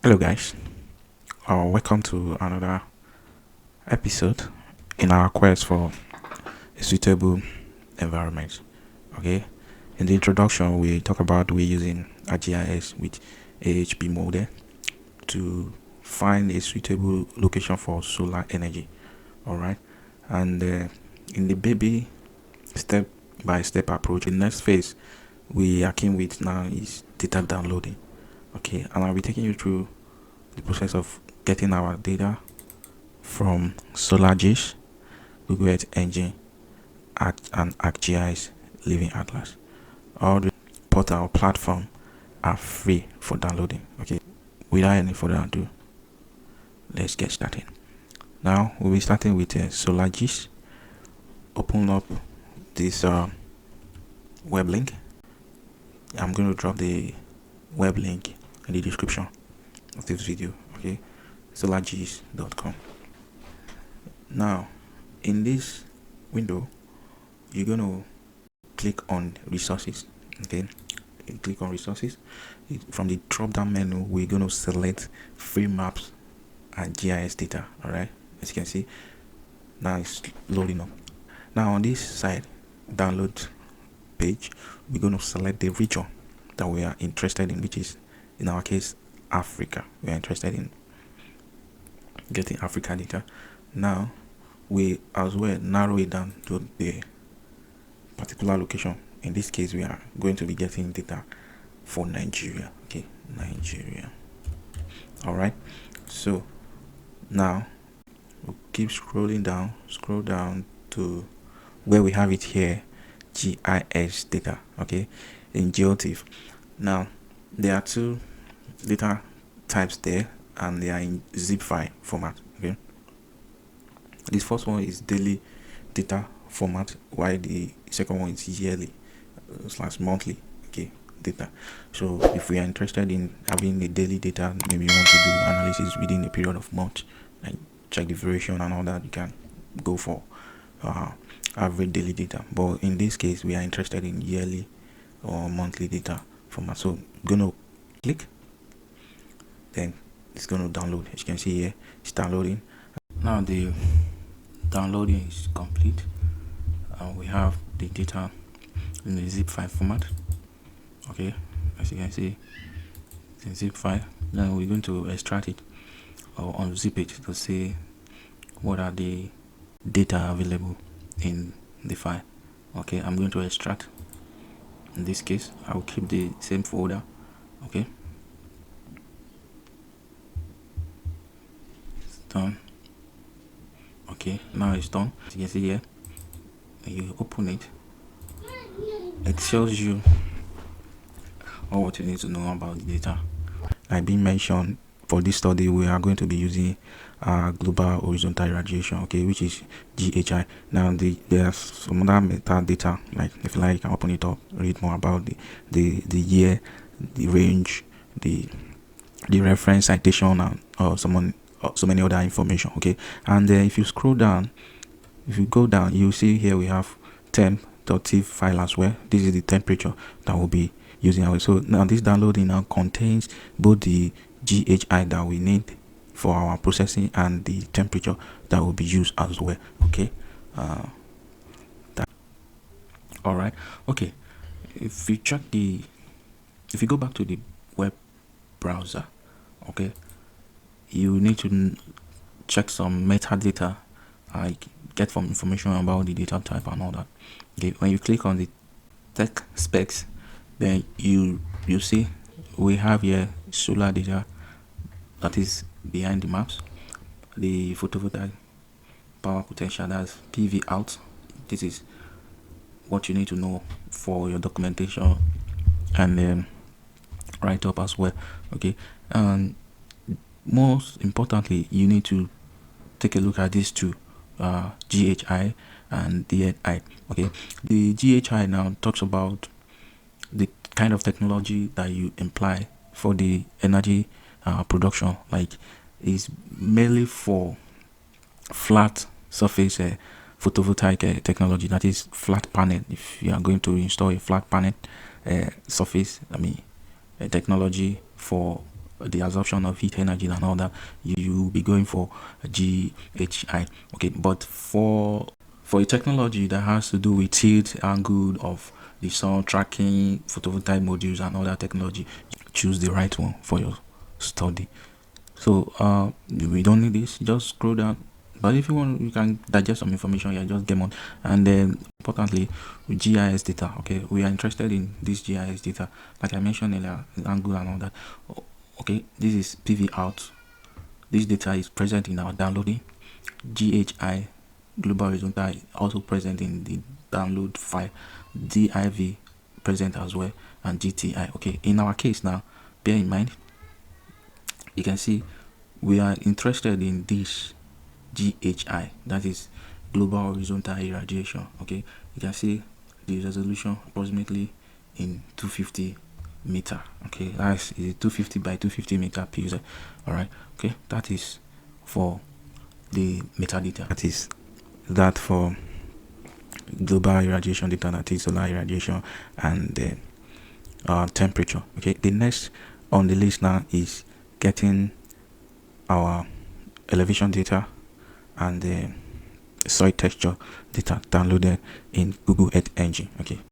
Hello, guys. Welcome to another episode in our quest for a suitable environment. Okay, in the introduction, we talk about we using ArcGIS with AHP model to find a suitable location for solar energy. All right, and in the baby step by step approach, the next phase we are keen with now is data downloading. Okay, and I'll be taking you through the process of getting our data from Solarist, Google Earth Engine, and ArcGIS Living Atlas. All the portal platform are free for downloading. Okay, without any further ado, let's get started. Now we'll be starting with Solarist. Open up this web link. I'm going to drop the web link in the description of this video. Okay, solarist.com. Now, in this window, you're going to click on resources. Okay, you click on resources. From the drop down menu, we're going to select free maps and GIS data. All right, as you can see, now it's loading up. Now, on this side, download page, we're going to select the region that we are interested in, which is in our case Africa. We are interested in getting Africa data. Now we as well narrow it down to the particular location. In this case, we are going to be getting data for Nigeria. Okay, Nigeria. All right, so now we'll keep scrolling down, scroll down to where we have it here, GIS data. Okay, in GeoTIFF. Now there are two data types there, and they are in zip file format. Okay, this first one is daily data format, while the second one is yearly / monthly. Okay, data. So if we are interested in having the daily data, maybe you want to do analysis within a period of months, like check the variation and all that, you can go for average daily data. But in this case, we are interested in yearly or monthly data format. So I'm gonna click, then it's going to download. As you can see here, it's downloading. Now the downloading is complete, and we have the data in the zip file format. Okay, as you can see, it's in zip file. Now we're going to extract it or unzip it to see what are the data available in the file. Okay, I'm going to extract. In this case, I will keep the same folder. Okay, done. Okay, now it's done. As you can see here, when you open it, it shows you all what you need to know about the data. Like being mentioned, for this study we are going to be using global horizontal irradiation, okay, which is GHI. Now there's some other metadata, like if you like you can open it up, read more about the year, the range, the reference citation, and so many other information. Okay, and if you scroll down, if you go down, you see here we have temp.tif file as well. This is the temperature that we'll be using. So now this downloading now contains both the GHI that we need for our processing and the temperature that will be used as well. Okay, all right. Okay, if you go back to the web browser, okay, you need to check some metadata, like get some information about the data type and all that. Okay, when you click on the tech specs, then you see we have here solar data, that is behind the maps, the photovoltaic power potential, that's PV out. This is what you need to know for your documentation and write up as well. Okay, and most importantly, you need to take a look at these two, GHI and DNI. Okay, the GHI now talks about the kind of technology that you imply for the energy production, like is mainly for flat surface photovoltaic technology, that is flat panel. If you are going to install a flat panel surface, technology for the absorption of heat energy and all that, you will be going for GHI. Okay, but for a technology that has to do with tilt angle of the sun, tracking photovoltaic modules and other technology, choose the right one for your study. So we don't need this, just scroll down. But if you want, you can digest some information here, just them on. And then importantly, GIS data. Okay, we are interested in this GIS data, like I mentioned earlier, angle and all that. Okay, this is PV out. This data is present in our downloading. GHI, global horizontal, also present in the download file. DIV present as well, and GTI. Okay, in our case now, bear in mind, you can see we are interested in this GHI, that is global horizontal irradiation. Okay, you can see the resolution approximately in 250 meter. Okay, that's 250 by 250 meter pixel. All right, okay, that is for the metadata. That is that for global irradiation data, that is solar irradiation and temperature. Okay, the next on the list now is getting our elevation data and the soil texture data downloaded in Google Earth Engine. Okay,